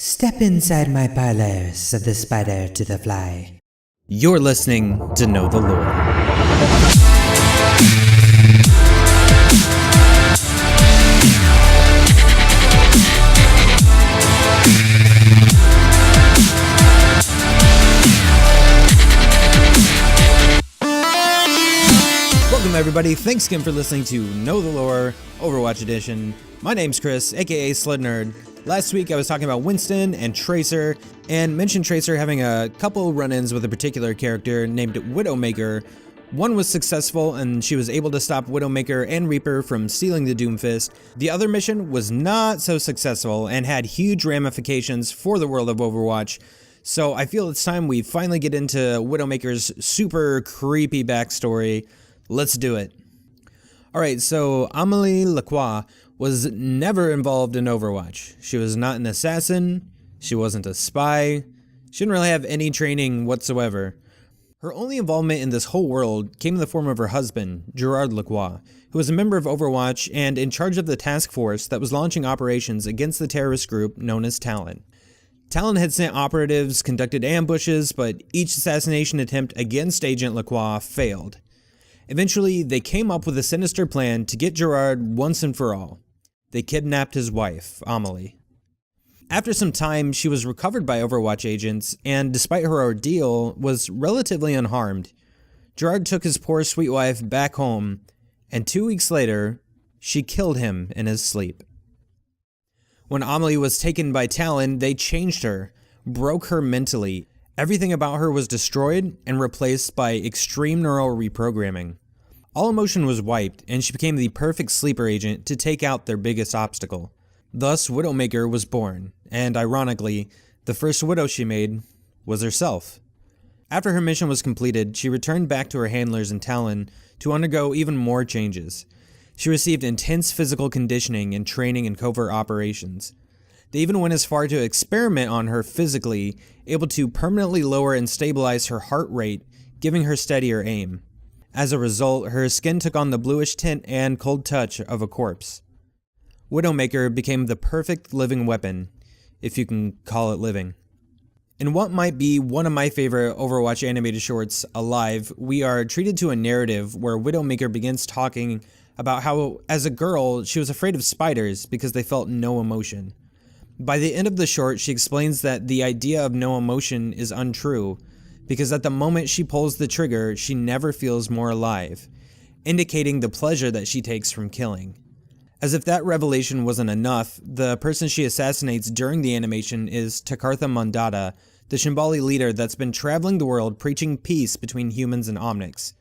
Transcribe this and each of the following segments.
Step inside my parlor, said the spider to the fly. You're listening to Know the Lore. Welcome everybody, thanks again for listening to Know the Lore, Overwatch Edition. My name's Chris, aka Slurrednerd. Last week I was talking about Winston and Tracer, and mentioned Tracer having a couple run-ins with a particular character named Widowmaker. One was successful and she was able to stop Widowmaker and Reaper from stealing the Doomfist. The other mission was not so successful and had huge ramifications for the world of Overwatch. So I feel it's time we finally get into Widowmaker's super creepy backstory. Let's do it. Alright, so Amélie Lacroix was never involved in Overwatch. She was not an assassin, she wasn't a spy, she didn't really have any training whatsoever. Her only involvement in this whole world came in the form of her husband, Gerard Lacroix, who was a member of Overwatch and in charge of the task force that was launching operations against the terrorist group known as Talon. Talon had sent operatives, conducted ambushes, but each assassination attempt against Agent Lacroix failed. Eventually, they came up with a sinister plan to get Gerard once and for all. They kidnapped his wife, Amélie. After some time, she was recovered by Overwatch agents, and despite her ordeal, was relatively unharmed. Gerard took his poor sweet wife back home, and 2 weeks later, she killed him in his sleep. When Amélie was taken by Talon, they changed her, broke her mentally. Everything about her was destroyed and replaced by extreme neural reprogramming. All emotion was wiped, and she became the perfect sleeper agent to take out their biggest obstacle. Thus, Widowmaker was born, and ironically, the first widow she made was herself. After her mission was completed, she returned back to her handlers in Talon to undergo even more changes. She received intense physical conditioning and training in covert operations. They even went as far to experiment on her physically, able to permanently lower and stabilize her heart rate, giving her steadier aim. As a result, her skin took on the bluish tint and cold touch of a corpse. Widowmaker became the perfect living weapon, if you can call it living. In what might be one of my favorite Overwatch animated shorts alive, we are treated to a narrative where Widowmaker begins talking about how, as a girl, she was afraid of spiders because they felt no emotion. By the end of the short, she explains that the idea of no emotion is untrue, because at the moment she pulls the trigger, she never feels more alive, indicating the pleasure that she takes from killing. As if that revelation wasn't enough, the person she assassinates during the animation is Takartha Mandata, the Shambali leader that's been traveling the world preaching peace between humans and Omnics.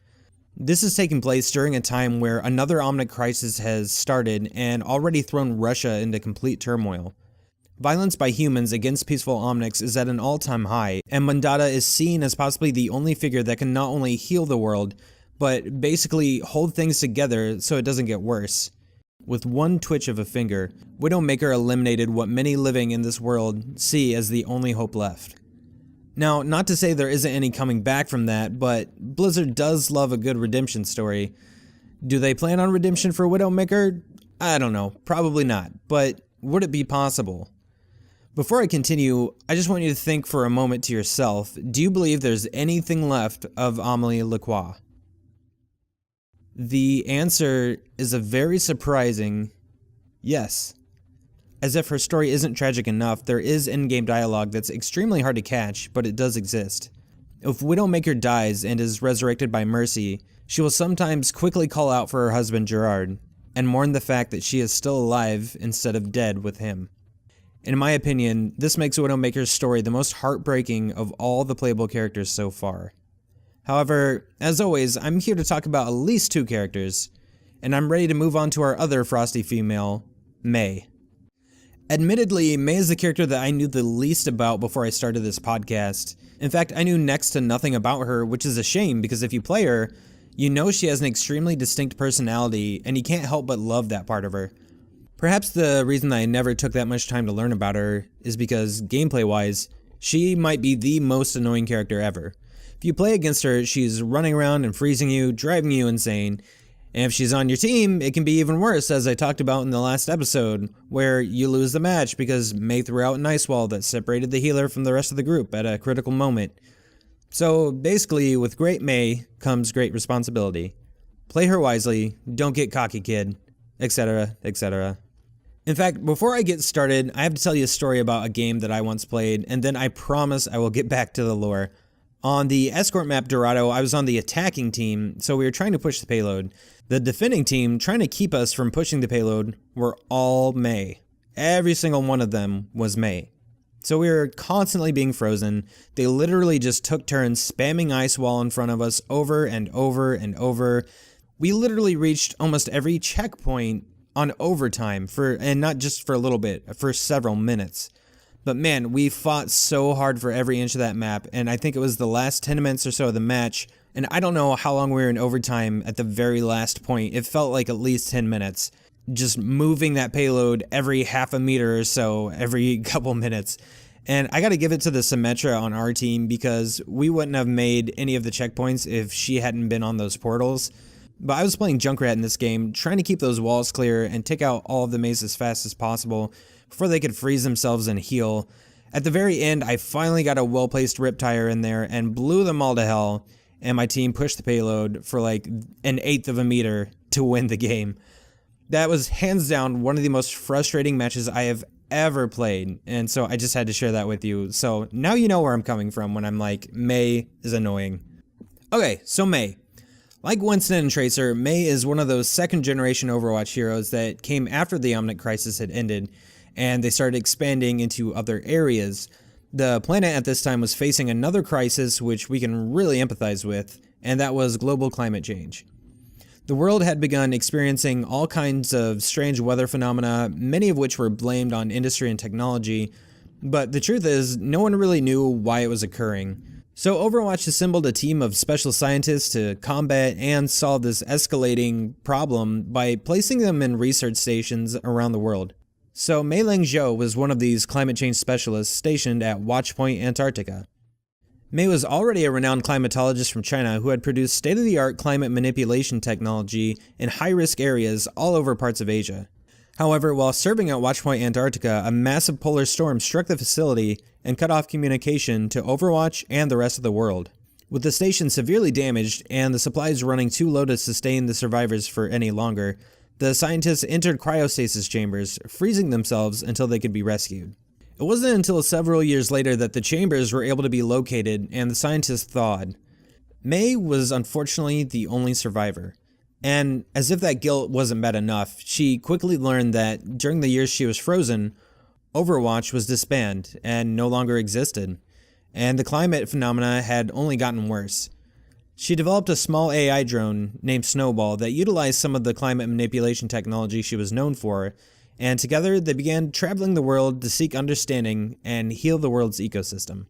This is taking place during a time where another Omnic crisis has started and already thrown Russia into complete turmoil. Violence by humans against peaceful Omnics is at an all-time high, and Mandata is seen as possibly the only figure that can not only heal the world, but basically hold things together so it doesn't get worse. With one twitch of a finger, Widowmaker eliminated what many living in this world see as the only hope left. Now, not to say there isn't any coming back from that, but Blizzard does love a good redemption story. Do they plan on redemption for Widowmaker? I don't know, probably not, but would it be possible? Before I continue, I just want you to think for a moment to yourself, do you believe there's anything left of Amélie Lacroix? The answer is a very surprising yes. As if her story isn't tragic enough, there is in-game dialogue that's extremely hard to catch, but it does exist. If Widowmaker dies and is resurrected by Mercy, she will sometimes quickly call out for her husband Gerard, and mourn the fact that she is still alive instead of dead with him. In my opinion, this makes Widowmaker's story the most heartbreaking of all the playable characters so far. However, as always, I'm here to talk about at least 2 characters, and I'm ready to move on to our other frosty female, Mei. Admittedly, Mei is the character that I knew the least about before I started this podcast. In fact, I knew next to nothing about her, which is a shame because if you play her, you know she has an extremely distinct personality, and you can't help but love that part of her. Perhaps the reason I never took that much time to learn about her is because, gameplay-wise, she might be the most annoying character ever. If you play against her, she's running around and freezing you, driving you insane, And if she's on your team, it can be even worse, as I talked about in the last episode, where you lose the match because Mei threw out an ice wall that separated the healer from the rest of the group at a critical moment. So basically, with great Mei comes great responsibility. Play her wisely, don't get cocky, kid, etc., etc. In fact, before I get started, I have to tell you a story about a game that I once played, and then I promise I will get back to the lore. On the escort map Dorado, I was on the attacking team, so we were trying to push the payload. The defending team, trying to keep us from pushing the payload, were all Mei. Every single one of them was Mei. So we were constantly being frozen. They literally just took turns spamming ice wall in front of us over and over and over. We literally reached almost every checkpoint on overtime and not just for a little bit, for several minutes. But man, we fought so hard for every inch of that map, and I think it was the last 10 minutes or so of the match, and I don't know how long we were in overtime at the very last point. It felt like at least 10 minutes, just moving that payload every half a meter or so, every couple minutes. And I gotta give it to the Symmetra on our team, because we wouldn't have made any of the checkpoints if she hadn't been on those portals. But I was playing Junkrat in this game, trying to keep those walls clear and take out all of the Meis as fast as possible before they could freeze themselves and heal. At the very end, I finally got a well-placed Riptire in there and blew them all to hell, and my team pushed the payload for like an eighth of a meter to win the game. That was hands down one of the most frustrating matches I have ever played, and so I just had to share that with you. So now you know where I'm coming from when I'm like, Mei is annoying. Okay, so Mei. Like Winston and Tracer, Mei is one of those second-generation Overwatch heroes that came after the Omnic Crisis had ended, and they started expanding into other areas. The planet at this time was facing another crisis which we can really empathize with, and that was global climate change. The world had begun experiencing all kinds of strange weather phenomena, many of which were blamed on industry and technology, but the truth is, no one really knew why it was occurring. So Overwatch assembled a team of special scientists to combat and solve this escalating problem by placing them in research stations around the world. So Mei Zhou was one of these climate change specialists stationed at Watchpoint Antarctica. Mei was already a renowned climatologist from China who had produced state-of-the-art climate manipulation technology in high-risk areas all over parts of Asia. However, while serving at Watchpoint Antarctica, a massive polar storm struck the facility and cut off communication to Overwatch and the rest of the world. With the station severely damaged and the supplies running too low to sustain the survivors for any longer, the scientists entered cryostasis chambers, freezing themselves until they could be rescued. It wasn't until several years later that the chambers were able to be located and the scientists thawed. Mei was unfortunately the only survivor. And as if that guilt wasn't bad enough, she quickly learned that during the years she was frozen, Overwatch was disbanded and no longer existed, and the climate phenomena had only gotten worse. She developed a small AI drone named Snowball that utilized some of the climate manipulation technology she was known for, and together they began traveling the world to seek understanding and heal the world's ecosystem.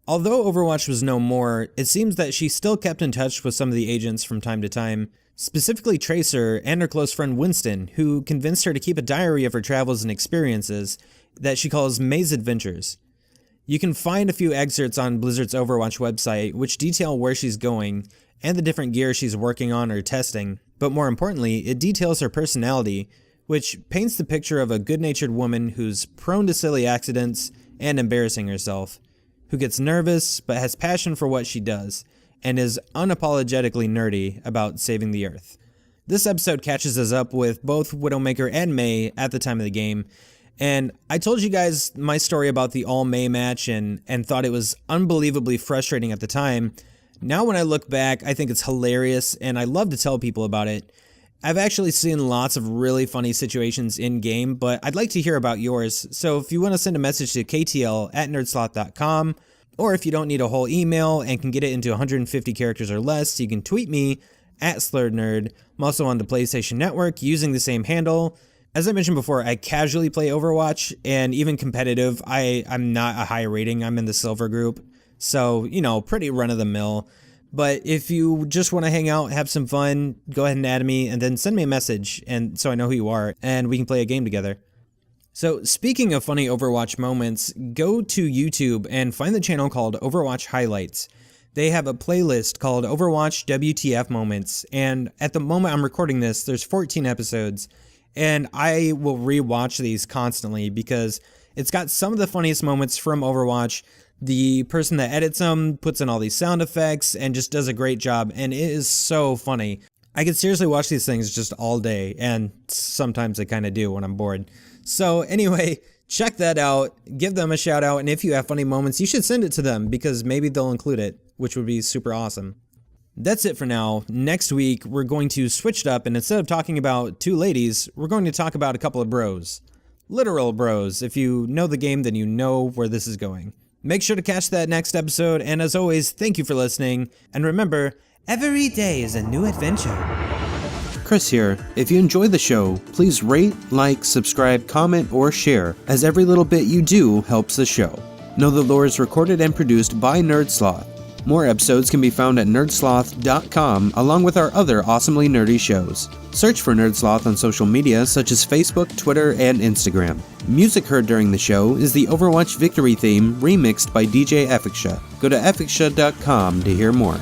Although Overwatch was no more, it seems that she still kept in touch with some of the agents from time to time, specifically Tracer and her close friend Winston, who convinced her to keep a diary of her travels and experiences that she calls Mei's Adventures. You can find a few excerpts on Blizzard's Overwatch website which detail where she's going and the different gear she's working on or testing, but more importantly, it details her personality, which paints the picture of a good-natured woman who's prone to silly accidents and embarrassing herself, who gets nervous but has passion for what she does, and is unapologetically nerdy about saving the Earth. This episode catches us up with both Widowmaker and Mei at the time of the game, and I told you guys my story about the all-Mei match and thought it was unbelievably frustrating at the time. Now when I look back, I think it's hilarious, and I love to tell people about it. I've actually seen lots of really funny situations in-game, but I'd like to hear about yours, so if you want to send a message to ktl@nerdsloth.com, or if you don't need a whole email and can get it into 150 characters or less, you can tweet me at Slurrednerd. I'm also on the PlayStation Network using the same handle. As I mentioned before, I casually play Overwatch, and even competitive, I'm not a high rating, I'm in the silver group, so, you know, pretty run-of-the-mill. But if you just want to hang out, have some fun, go ahead and add me, and then send me a message, and so I know who you are, and we can play a game together. So, speaking of funny Overwatch moments, go to YouTube and find the channel called Overwatch Highlights. They have a playlist called Overwatch WTF Moments, and at the moment I'm recording this, there's 14 episodes, and I will rewatch these constantly because it's got some of the funniest moments from Overwatch. The person that edits them puts in all these sound effects and just does a great job, and it is so funny. I could seriously watch these things just all day, and sometimes I kind of do when I'm bored. So anyway, check that out, give them a shout out, and if you have funny moments, you should send it to them because maybe they'll include it, which would be super awesome. That's it for now. Next week, we're going to switch it up, and instead of talking about two ladies, we're going to talk about a couple of bros. Literal bros. If you know the game, then you know where this is going. Make sure to catch that next episode, and as always, thank you for listening, and remember, every day is a new adventure. Chris here. If you enjoy the show, please rate, like, subscribe, comment, or share, as every little bit you do helps the show. Know the Lore is recorded and produced by NerdSloth. More episodes can be found at nerdsloth.com, along with our other awesomely nerdy shows. Search for NerdSloth on social media such as Facebook, Twitter, and Instagram. Music heard during the show is the Overwatch Victory theme remixed by DJ Effiksha. Go to effiksha.com to hear more.